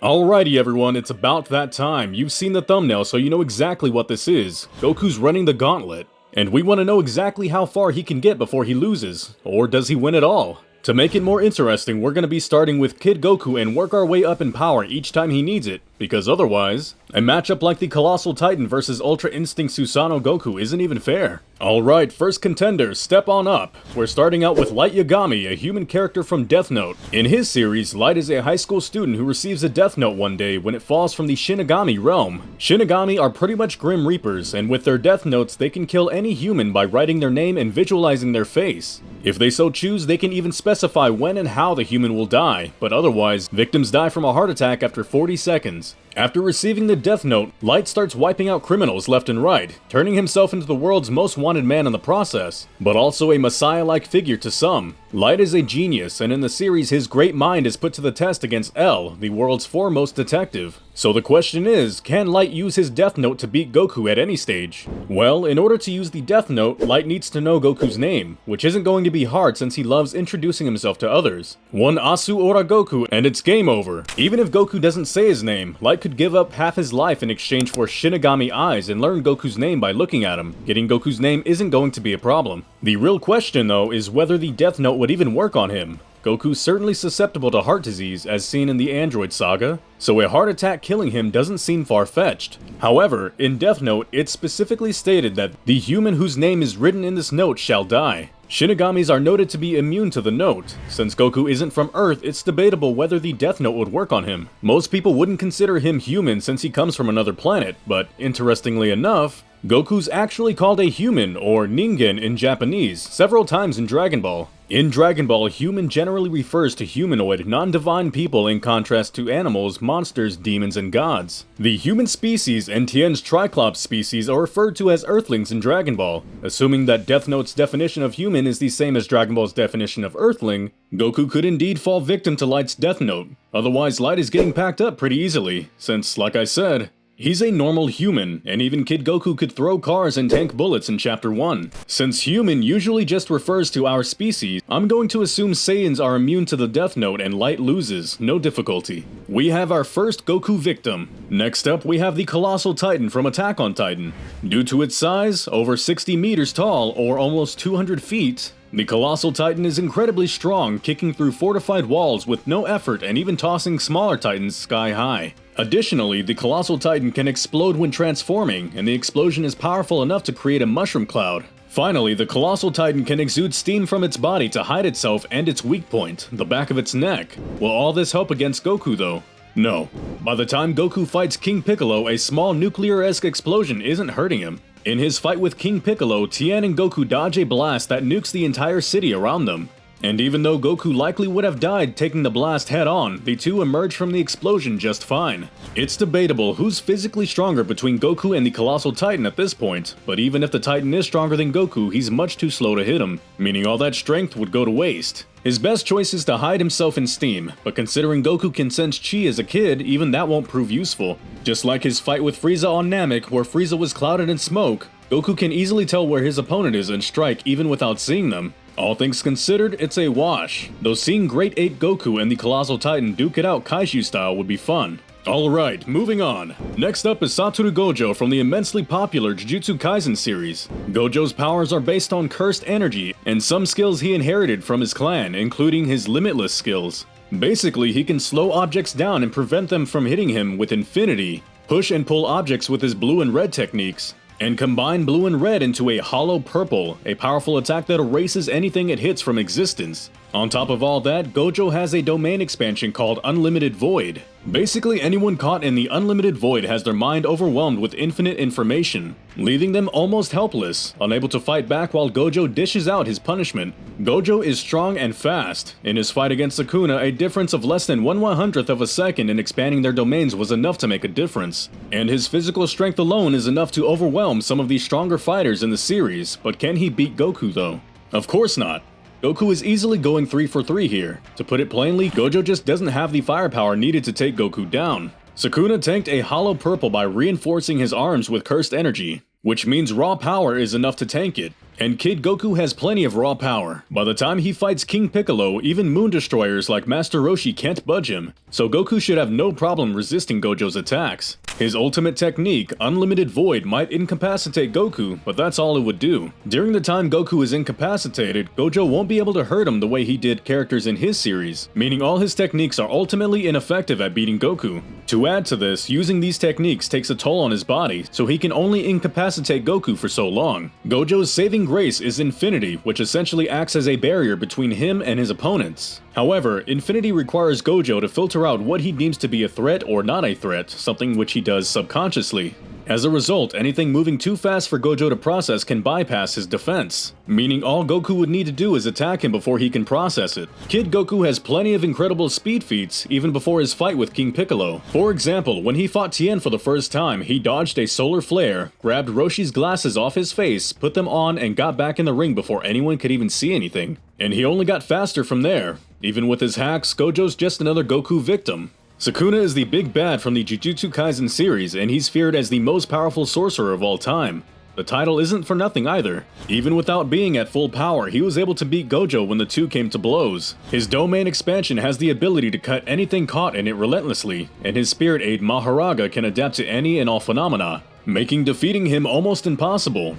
Alrighty everyone, it's about that time. You've seen the thumbnail, so you know exactly what this is. Goku's running the gauntlet, and we want to know exactly how far he can get before he loses. Or does he win at all? To make it more interesting, we're going to be starting with Kid Goku and work our way up in power each time he needs it, because otherwise, a matchup like the Colossal Titan versus Ultra Instinct Susanoo Goku isn't even fair. Alright, first contenders, step on up. We're starting out with Light Yagami, a human character from Death Note. In his series, Light is a high school student who receives a Death Note one day when it falls from the Shinigami realm. Shinigami are pretty much Grim Reapers, and with their Death Notes, they can kill any human by writing their name and visualizing their face. If they so choose, they can even specify when and how the human will die, but otherwise, victims die from a heart attack after 40 seconds. After receiving the Death Note, Light starts wiping out criminals left and right, turning himself into the world's most wanted man in the process, but also a messiah-like figure to some. Light is a genius, and in the series his great mind is put to the test against L, the world's foremost detective. So the question is, can Light use his Death Note to beat Goku at any stage? Well, in order to use the Death Note, Light needs to know Goku's name, which isn't going to be hard since he loves introducing himself to others. One Asu Ora Goku, and it's game over. Even if Goku doesn't say his name, Light could give up half his life in exchange for Shinigami eyes and learn Goku's name by looking at him. Getting Goku's name isn't going to be a problem. The real question though is whether the Death Note would even work on him. Goku's certainly susceptible to heart disease as seen in the Android saga, so a heart attack killing him doesn't seem far-fetched. However, in Death Note, it's specifically stated that the human whose name is written in this note shall die. Shinigamis are noted to be immune to the note. Since Goku isn't from Earth, it's debatable whether the Death Note would work on him. Most people wouldn't consider him human since he comes from another planet, but interestingly enough, Goku's actually called a human, or ningen in Japanese, several times in Dragon Ball. In Dragon Ball, human generally refers to humanoid, non-divine people in contrast to animals, monsters, demons, and gods. The human species and Tien's Triclops species are referred to as Earthlings in Dragon Ball. Assuming that Death Note's definition of human is the same as Dragon Ball's definition of Earthling, Goku could indeed fall victim to Light's Death Note. Otherwise, Light is getting packed up pretty easily, since, like I said, he's a normal human, and even Kid Goku could throw cars and tank bullets in Chapter 1. Since human usually just refers to our species, I'm going to assume Saiyans are immune to the Death Note and Light loses, no difficulty. We have our first Goku victim. Next up, we have the Colossal Titan from Attack on Titan. Due to its size, over 60 meters tall or almost 200 feet, the Colossal Titan is incredibly strong, kicking through fortified walls with no effort and even tossing smaller titans sky high. Additionally, the Colossal Titan can explode when transforming, and the explosion is powerful enough to create a mushroom cloud. Finally, the Colossal Titan can exude steam from its body to hide itself and its weak point, the back of its neck. Will all this help against Goku though? No. By the time Goku fights King Piccolo, a small nuclear-esque explosion isn't hurting him. In his fight with King Piccolo, Tien and Goku dodge a blast that nukes the entire city around them. And even though Goku likely would have died taking the blast head-on, the two emerge from the explosion just fine. It's debatable who's physically stronger between Goku and the Colossal Titan at this point, but even if the Titan is stronger than Goku, he's much too slow to hit him, meaning all that strength would go to waste. His best choice is to hide himself in steam, but considering Goku can sense chi as a kid, even that won't prove useful. Just like his fight with Frieza on Namek, where Frieza was clouded in smoke, Goku can easily tell where his opponent is and strike even without seeing them. All things considered, it's a wash, though seeing Great Ape Goku and the Colossal Titan duke it out Kaiju style would be fun. Alright, moving on. Next up is Satoru Gojo from the immensely popular Jujutsu Kaisen series. Gojo's powers are based on cursed energy, and some skills he inherited from his clan, including his limitless skills. Basically, he can slow objects down and prevent them from hitting him with infinity, push and pull objects with his blue and red techniques, and combine blue and red into a hollow purple, a powerful attack that erases anything it hits from existence. On top of all that, Gojo has a domain expansion called Unlimited Void. Basically, anyone caught in the Unlimited Void has their mind overwhelmed with infinite information, leaving them almost helpless, unable to fight back while Gojo dishes out his punishment. Gojo is strong and fast. In his fight against Sukuna, a difference of less than 1/100th of a second in expanding their domains was enough to make a difference. And his physical strength alone is enough to overwhelm some of the stronger fighters in the series, but can he beat Goku though? Of course not. Goku is easily going 3 for 3 here. To put it plainly, Gojo just doesn't have the firepower needed to take Goku down. Sukuna tanked a hollow purple by reinforcing his arms with cursed energy. which means raw power is enough to tank it. And Kid Goku has plenty of raw power. By the time he fights King Piccolo, even Moon Destroyers like Master Roshi can't budge him, so Goku should have no problem resisting Gojo's attacks. His ultimate technique, Unlimited Void, might incapacitate Goku, but that's all it would do. During the time Goku is incapacitated, Gojo won't be able to hurt him the way he did characters in his series, meaning all his techniques are ultimately ineffective at beating Goku. To add to this, using these techniques takes a toll on his body, so he can only incapacitate Goku for so long. Gojo's saving grace is Infinity, which essentially acts as a barrier between him and his opponents. However, Infinity requires Gojo to filter out what he deems to be a threat or not a threat, something which he does subconsciously. As a result, anything moving too fast for Gojo to process can bypass his defense, meaning all Goku would need to do is attack him before he can process it. Kid Goku has plenty of incredible speed feats even before his fight with King Piccolo. For example, when he fought Tien for the first time, he dodged a solar flare, grabbed Roshi's glasses off his face, put them on, and got back in the ring before anyone could even see anything. And he only got faster from there. Even with his hacks, Gojo's just another Goku victim. Sukuna is the big bad from the Jujutsu Kaisen series, and he's feared as the most powerful sorcerer of all time. The title isn't for nothing either. Even without being at full power, he was able to beat Gojo when the two came to blows. His domain expansion has the ability to cut anything caught in it relentlessly, and his spirit aid Maharaga can adapt to any and all phenomena, making defeating him almost impossible.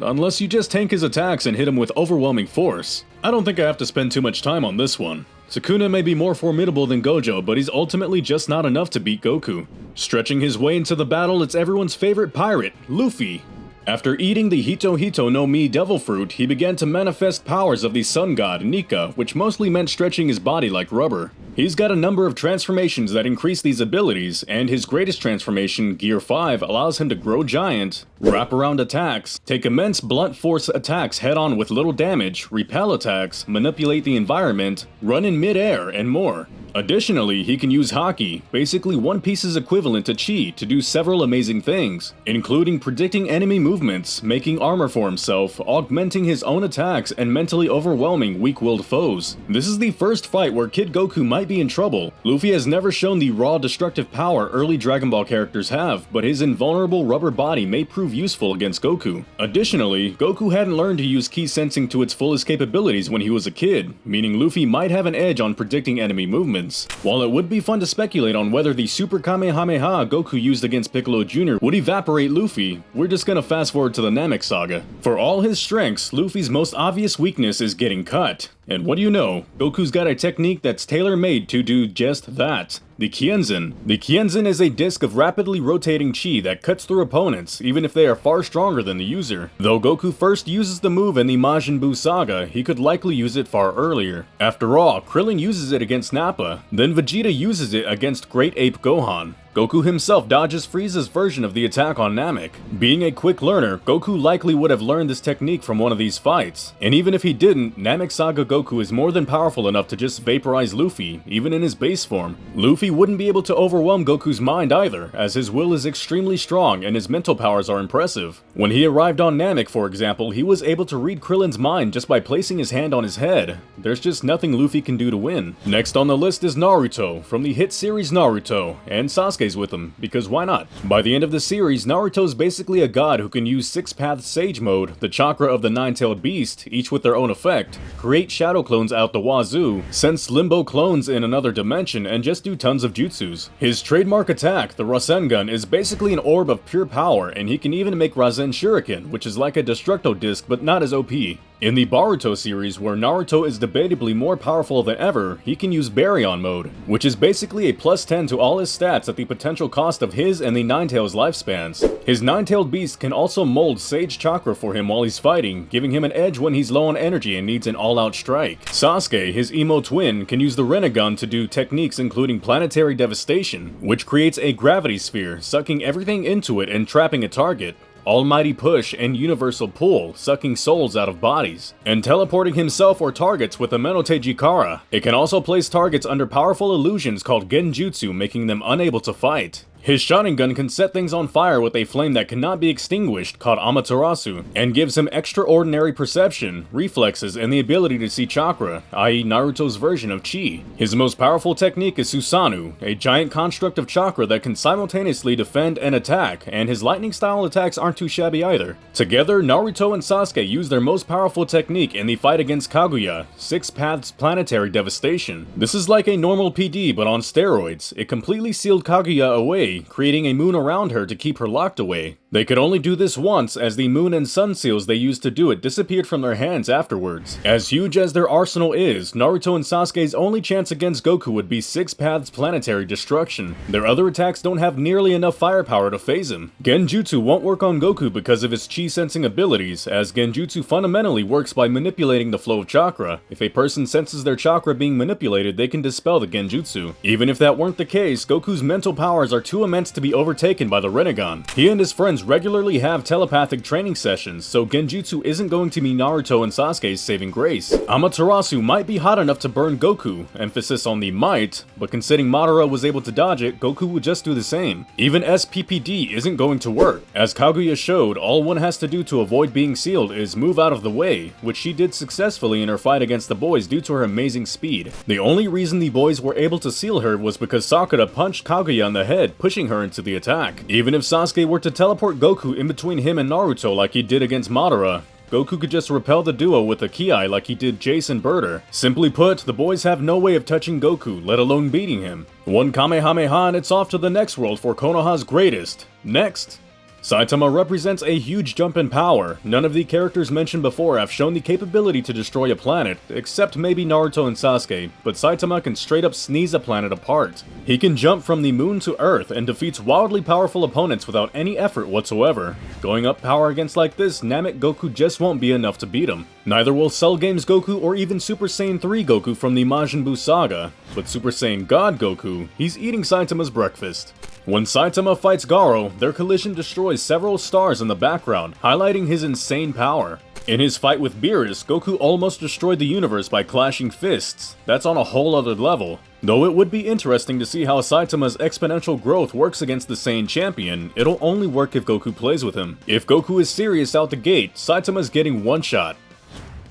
Unless you just tank his attacks and hit him with overwhelming force. I don't think I have to spend too much time on this one. Sukuna may be more formidable than Gojo, but he's ultimately just not enough to beat Goku. Stretching his way into the battle, it's everyone's favorite pirate, Luffy. After eating the Hito Hito no Mi devil fruit, he began to manifest powers of the sun god, Nika, which mostly meant stretching his body like rubber. He's got a number of transformations that increase these abilities, and his greatest transformation, Gear 5, allows him to grow giant, wrap around attacks, take immense blunt force attacks head-on with little damage, repel attacks, manipulate the environment, run in mid-air, and more. Additionally, he can use Haki, basically One Piece's equivalent to Chi, to do several amazing things, including predicting enemy movements, making armor for himself, augmenting his own attacks, and mentally overwhelming weak-willed foes. This is the first fight where Kid Goku might be in trouble. Luffy has never shown the raw destructive power early Dragon Ball characters have, but his invulnerable rubber body may prove useful against Goku. Additionally, Goku hadn't learned to use Ki sensing to its fullest capabilities when he was a kid, meaning Luffy might have an edge on predicting enemy movements. While it would be fun to speculate on whether the Super Kamehameha Goku used against Piccolo Jr. would evaporate Luffy, we're just gonna fast forward to the Namek saga. For all his strengths, Luffy's most obvious weakness is getting cut. And what do you know, Goku's got a technique that's tailor-made to do just that. The Kienzin. The Kienzin is a disc of rapidly rotating chi that cuts through opponents, even if they are far stronger than the user. Though Goku first uses the move in the Majin Buu saga, he could likely use it far earlier. After all, Krillin uses it against Nappa, then Vegeta uses it against Great Ape Gohan. Goku himself dodges Frieza's version of the attack on Namek. Being a quick learner, Goku likely would have learned this technique from one of these fights. And even if he didn't, Namek Saga Goku is more than powerful enough to just vaporize Luffy, even in his base form. Luffy wouldn't be able to overwhelm Goku's mind either, as his will is extremely strong and his mental powers are impressive. When he arrived on Namek, for example, he was able to read Krillin's mind just by placing his hand on his head. There's just nothing Luffy can do to win. Next on the list is Naruto, from the hit series Naruto, and Sasuke with him, because why not? By the end of the series, Naruto's basically a god who can use 6-path Sage Mode, the chakra of the 9-tailed beast, each with their own effect, create shadow clones out the wazoo, sense limbo clones in another dimension, and just do tons of jutsus. His trademark attack, the Rasengan, is basically an orb of pure power, and he can even make Rasen Shuriken, which is like a Destructo disc but not as OP. In the Boruto series, where Naruto is debatably more powerful than ever, he can use Baryon mode, which is basically a +10 to all his stats at the potential cost of his and the Nine-Tails lifespans. His Nine-Tailed Beast can also mold Sage Chakra for him while he's fighting, giving him an edge when he's low on energy and needs an all-out strike. Sasuke, his emo twin, can use the Rinnegan to do techniques including Planetary Devastation, which creates a gravity sphere, sucking everything into it and trapping a target. Almighty Push, and Universal Pull, sucking souls out of bodies, and teleporting himself or targets with the Menote Jikara. It can also place targets under powerful illusions called Genjutsu, making them unable to fight. His Sharingan can set things on fire with a flame that cannot be extinguished called Amaterasu, and gives him extraordinary perception, reflexes, and the ability to see chakra, i.e. Naruto's version of chi. His most powerful technique is Susanoo, a giant construct of chakra that can simultaneously defend and attack, and his lightning style attacks aren't too shabby either. Together, Naruto and Sasuke use their most powerful technique in the fight against Kaguya, Six Paths Planetary Devastation. This is like a normal PD but on steroids. It completely sealed Kaguya away, creating a moon around her to keep her locked away. They could only do this once, as the moon and sun seals they used to do it disappeared from their hands afterwards. As huge as their arsenal is, Naruto and Sasuke's only chance against Goku would be Six Paths Planetary Destruction. Their other attacks don't have nearly enough firepower to phase him. Genjutsu won't work on Goku because of his chi sensing abilities, as Genjutsu fundamentally works by manipulating the flow of chakra. If a person senses their chakra being manipulated, they can dispel the Genjutsu. Even if that weren't the case, Goku's mental powers are too immense to be overtaken by the Rinnegan. He and his friends regularly have telepathic training sessions, so Genjutsu isn't going to be Naruto and Sasuke's saving grace. Amaterasu might be hot enough to burn Goku, emphasis on the might, but considering Madara was able to dodge it, Goku would just do the same. Even SPPD isn't going to work. As Kaguya showed, all one has to do to avoid being sealed is move out of the way, which she did successfully in her fight against the boys due to her amazing speed. The only reason the boys were able to seal her was because Sakura punched Kaguya on the head, pushing her into the attack. Even if Sasuke were to teleport Goku in between him and Naruto like he did against Madara, Goku could just repel the duo with a Ki like he did Jason Birder. Simply put, the boys have no way of touching Goku, let alone beating him. One Kamehameha and it's off to the next world for Konoha's greatest. Next. Saitama represents a huge jump in power. None of the characters mentioned before have shown the capability to destroy a planet, except maybe Naruto and Sasuke, but Saitama can straight up sneeze a planet apart. He can jump from the moon to Earth and defeats wildly powerful opponents without any effort whatsoever. Going up power against like this, Namek Goku just won't be enough to beat him. Neither will Cell Games Goku or even Super Saiyan 3 Goku from the Majin Buu saga, but Super Saiyan God Goku, he's eating Saitama's breakfast. When Saitama fights Garo, their collision destroys several stars in the background, highlighting his insane power. In his fight with Beerus, Goku almost destroyed the universe by clashing fists. That's on a whole other level. Though it would be interesting to see how Saitama's exponential growth works against the Saiyan champion, it'll only work if Goku plays with him. If Goku is serious out the gate, Saitama's getting one shot.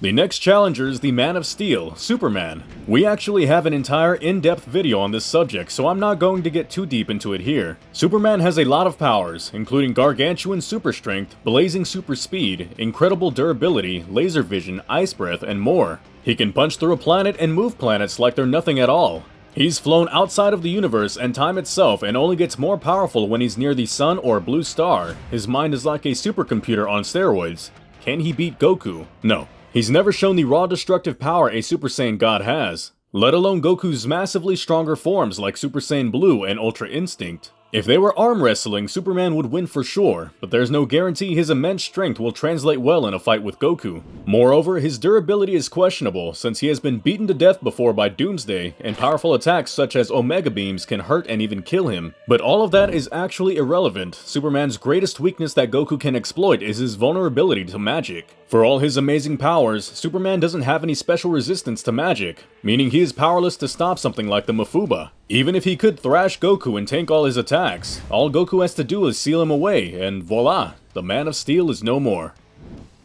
The next challenger is the Man of Steel, Superman. We actually have an entire in-depth video on this subject, so I'm not going to get too deep into it here. Superman has a lot of powers, including gargantuan super strength, blazing super speed, incredible durability, laser vision, ice breath, and more. He can punch through a planet and move planets like they're nothing at all. He's flown outside of the universe and time itself and only gets more powerful when he's near the sun or a blue star. His mind is like a supercomputer on steroids. Can he beat Goku? No. He's never shown the raw destructive power a Super Saiyan God has, let alone Goku's massively stronger forms like Super Saiyan Blue and Ultra Instinct. If they were arm wrestling, Superman would win for sure, but there's no guarantee his immense strength will translate well in a fight with Goku. Moreover, his durability is questionable, since he has been beaten to death before by Doomsday, and powerful attacks such as Omega Beams can hurt and even kill him. But all of that is actually irrelevant. Superman's greatest weakness that Goku can exploit is his vulnerability to magic. For all his amazing powers, Superman doesn't have any special resistance to magic, meaning he is powerless to stop something like the Mafuba. Even if he could thrash Goku and tank all his attacks, all Goku has to do is seal him away, and voila, the Man of Steel is no more.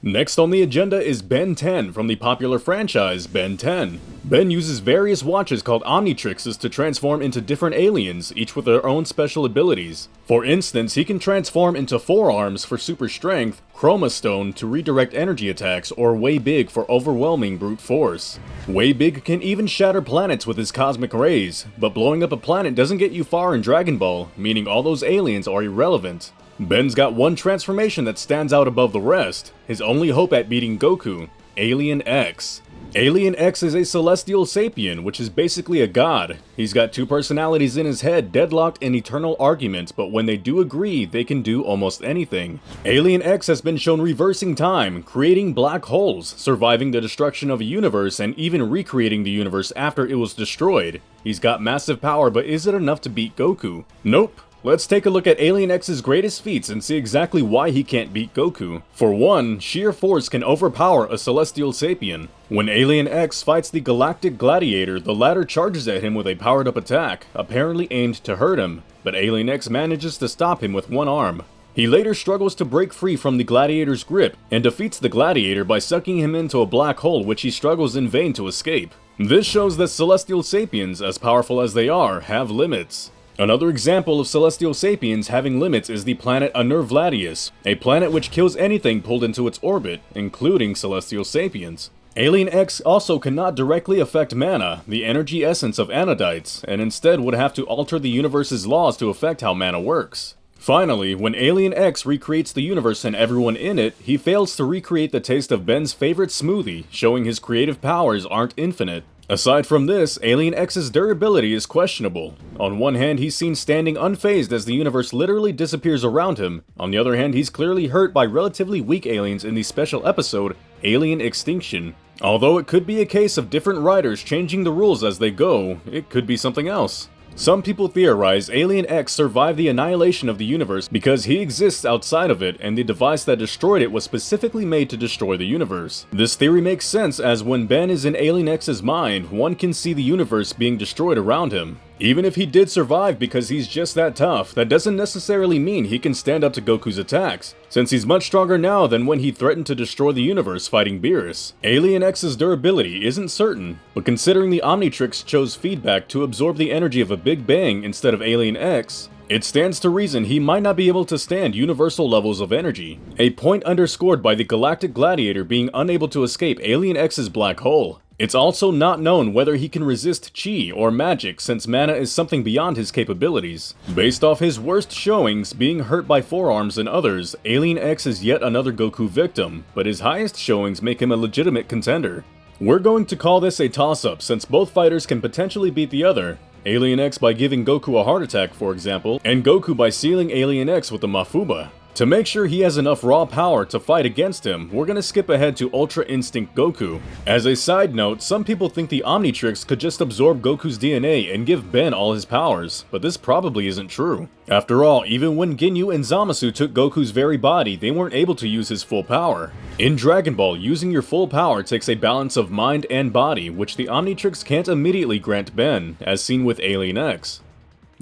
Next on the agenda is Ben 10 from the popular franchise Ben 10. Ben uses various watches called Omnitrixes to transform into different aliens, each with their own special abilities. For instance, he can transform into Forearms for super strength, Chroma Stone to redirect energy attacks, or Way Big for overwhelming brute force. Way Big can even shatter planets with his cosmic rays, but blowing up a planet doesn't get you far in Dragon Ball, meaning all those aliens are irrelevant. Ben's got one transformation that stands out above the rest, his only hope at beating Goku, Alien X. Alien X is a celestial sapien, which is basically a god. He's got two personalities in his head deadlocked in eternal argument, but when they do agree, they can do almost anything. Alien X has been shown reversing time, creating black holes, surviving the destruction of a universe, and even recreating the universe after it was destroyed. He's got massive power, but is it enough to beat Goku? Nope. Let's take a look at Alien X's greatest feats and see exactly why he can't beat Goku. For one, sheer force can overpower a Celestial Sapien. When Alien X fights the Galactic Gladiator, the latter charges at him with a powered-up attack, apparently aimed to hurt him, but Alien X manages to stop him with one arm. He later struggles to break free from the Gladiator's grip, and defeats the Gladiator by sucking him into a black hole which he struggles in vain to escape. This shows that Celestial Sapiens, as powerful as they are, have limits. Another example of Celestial Sapiens having limits is the planet Anervladius, a planet which kills anything pulled into its orbit, including Celestial Sapiens. Alien X also cannot directly affect mana, the energy essence of Anodites, and instead would have to alter the universe's laws to affect how mana works. Finally, when Alien X recreates the universe and everyone in it, he fails to recreate the taste of Ben's favorite smoothie, showing his creative powers aren't infinite. Aside from this, Alien X's durability is questionable. On one hand, he's seen standing unfazed as the universe literally disappears around him. On the other hand, he's clearly hurt by relatively weak aliens in the special episode, Alien Extinction. Although it could be a case of different writers changing the rules as they go, it could be something else. Some people theorize Alien X survived the annihilation of the universe because he exists outside of it and the device that destroyed it was specifically made to destroy the universe. This theory makes sense as when Ben is in Alien X's mind, one can see the universe being destroyed around him. Even if he did survive because he's just that tough, that doesn't necessarily mean he can stand up to Goku's attacks, since he's much stronger now than when he threatened to destroy the universe fighting Beerus. Alien X's durability isn't certain, but considering the Omnitrix chose feedback to absorb the energy of a Big Bang instead of Alien X, it stands to reason he might not be able to stand universal levels of energy, a point underscored by the Galactic Gladiator being unable to escape Alien X's black hole. It's also not known whether he can resist chi or magic since mana is something beyond his capabilities. Based off his worst showings, being hurt by forearms and others, Alien X is yet another Goku victim, but his highest showings make him a legitimate contender. We're going to call this a toss-up since both fighters can potentially beat the other. Alien X by giving Goku a heart attack, for example, and Goku by sealing Alien X with a Mafuba. To make sure he has enough raw power to fight against him, we're gonna skip ahead to Ultra Instinct Goku. As a side note, some people think the Omnitrix could just absorb Goku's DNA and give Ben all his powers, but this probably isn't true. After all, even when Ginyu and Zamasu took Goku's very body, they weren't able to use his full power. In Dragon Ball, using your full power takes a balance of mind and body, which the Omnitrix can't immediately grant Ben, as seen with Alien X.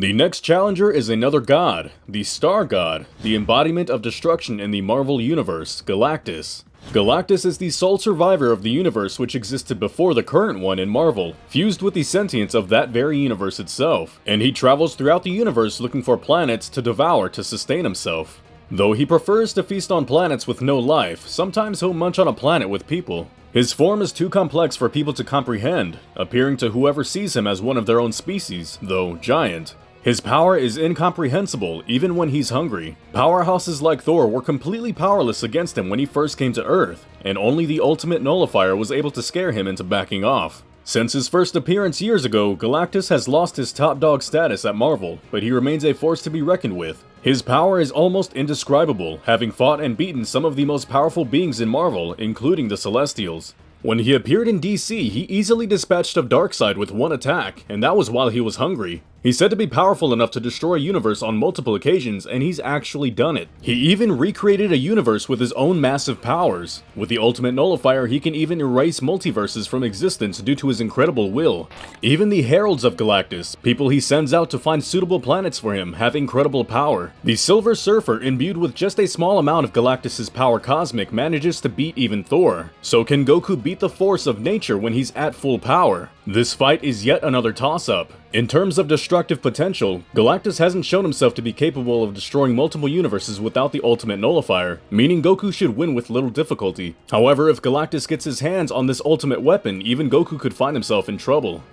The next challenger is another god, the Star God, the embodiment of destruction in the Marvel Universe, Galactus. Galactus is the sole survivor of the universe which existed before the current one in Marvel, fused with the sentience of that very universe itself, and he travels throughout the universe looking for planets to devour to sustain himself. Though he prefers to feast on planets with no life, sometimes he'll munch on a planet with people. His form is too complex for people to comprehend, appearing to whoever sees him as one of their own species, though giant. His power is incomprehensible, even when he's hungry. Powerhouses like Thor were completely powerless against him when he first came to Earth, and only the Ultimate Nullifier was able to scare him into backing off. Since his first appearance years ago, Galactus has lost his top dog status at Marvel, but he remains a force to be reckoned with. His power is almost indescribable, having fought and beaten some of the most powerful beings in Marvel, including the Celestials. When he appeared in DC, he easily dispatched of Darkseid with one attack, and that was while he was hungry. He's said to be powerful enough to destroy a universe on multiple occasions, and he's actually done it. He even recreated a universe with his own massive powers. With the Ultimate Nullifier, he can even erase multiverses from existence due to his incredible will. Even the Heralds of Galactus, people he sends out to find suitable planets for him, have incredible power. The Silver Surfer, imbued with just a small amount of Galactus' power cosmic, manages to beat even Thor. So can Goku beat the force of nature when he's at full power? This fight is yet another toss-up. In terms of destructive potential, Galactus hasn't shown himself to be capable of destroying multiple universes without the Ultimate Nullifier, meaning Goku should win with little difficulty. However, if Galactus gets his hands on this ultimate weapon, even Goku could find himself in trouble.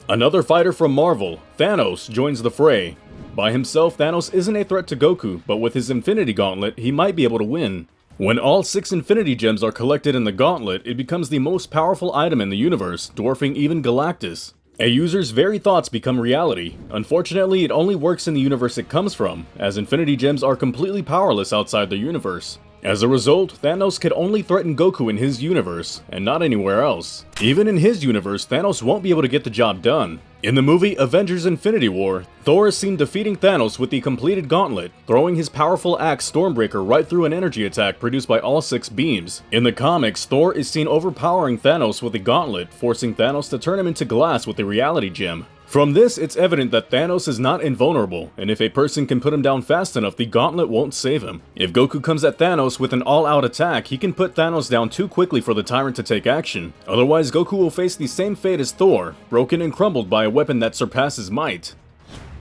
Another fighter from Marvel, Thanos, joins the fray. By himself, Thanos isn't a threat to Goku, but with his Infinity Gauntlet, he might be able to win. When all 6 Infinity Gems are collected in the Gauntlet, it becomes the most powerful item in the universe, dwarfing even Galactus. A user's very thoughts become reality. Unfortunately, it only works in the universe it comes from, as Infinity Gems are completely powerless outside the universe. As a result, Thanos could only threaten Goku in his universe, and not anywhere else. Even in his universe, Thanos won't be able to get the job done. In the movie Avengers Infinity War, Thor is seen defeating Thanos with the completed gauntlet, throwing his powerful axe Stormbreaker right through an energy attack produced by all 6 beams. In the comics, Thor is seen overpowering Thanos with the gauntlet, forcing Thanos to turn him into glass with the reality gem. From this, it's evident that Thanos is not invulnerable, and if a person can put him down fast enough, the gauntlet won't save him. If Goku comes at Thanos with an all-out attack, he can put Thanos down too quickly for the Tyrant to take action. Otherwise, Goku will face the same fate as Thor, broken and crumbled by a weapon that surpasses might.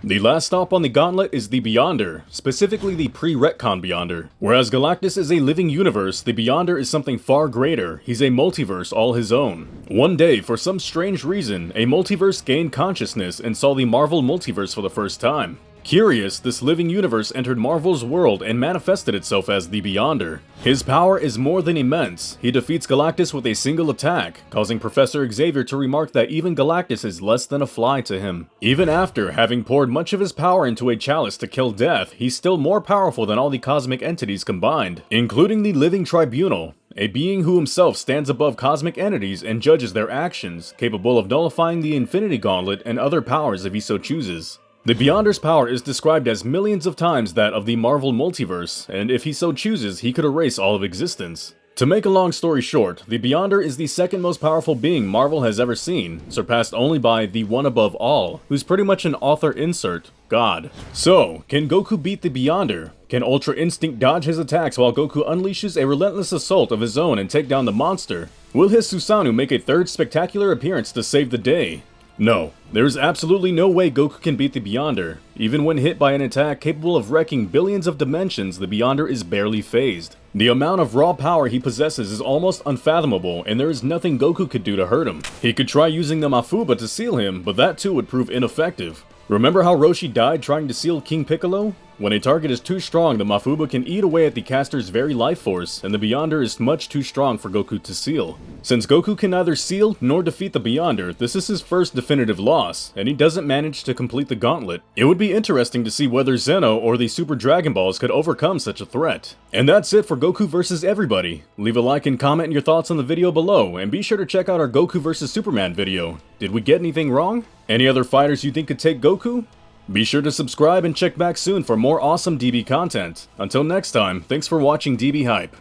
The last stop on the gauntlet is the Beyonder, specifically the pre-retcon Beyonder. Whereas Galactus is a living universe, the Beyonder is something far greater. He's a multiverse all his own. One day, for some strange reason, a multiverse gained consciousness and saw the Marvel Multiverse for the first time. Curious, this living universe entered Marvel's world and manifested itself as the Beyonder. His power is more than immense. He defeats Galactus with a single attack, causing Professor Xavier to remark that even Galactus is less than a fly to him. Even after having poured much of his power into a chalice to kill death, he's still more powerful than all the cosmic entities combined, including the Living Tribunal, a being who himself stands above cosmic entities and judges their actions, capable of nullifying the Infinity Gauntlet and other powers if he so chooses. The Beyonder's power is described as millions of times that of the Marvel Multiverse, and if he so chooses, he could erase all of existence. To make a long story short, the Beyonder is the second most powerful being Marvel has ever seen, surpassed only by the one above all, who's pretty much an author insert, God. So, can Goku beat the Beyonder? Can Ultra Instinct dodge his attacks while Goku unleashes a relentless assault of his own and take down the monster? Will his Susanoo make a third spectacular appearance to save the day? No, there is absolutely no way Goku can beat the Beyonder. Even when hit by an attack capable of wrecking billions of dimensions, the Beyonder is barely phased. The amount of raw power he possesses is almost unfathomable, and there is nothing Goku could do to hurt him. He could try using the Mafuba to seal him, but that too would prove ineffective. Remember how Roshi died trying to seal King Piccolo? When a target is too strong, the Mafuba can eat away at the caster's very life force, and the Beyonder is much too strong for Goku to seal. Since Goku can neither seal nor defeat the Beyonder, this is his first definitive loss, and he doesn't manage to complete the gauntlet. It would be interesting to see whether Zeno or the Super Dragon Balls could overcome such a threat. And that's it for Goku vs. everybody. Leave a like and comment your thoughts on the video below, and be sure to check out our Goku vs. Superman video. Did we get anything wrong? Any other fighters you think could take Goku? Be sure to subscribe and check back soon for more awesome DB content. Until next time, thanks for watching DB Hype.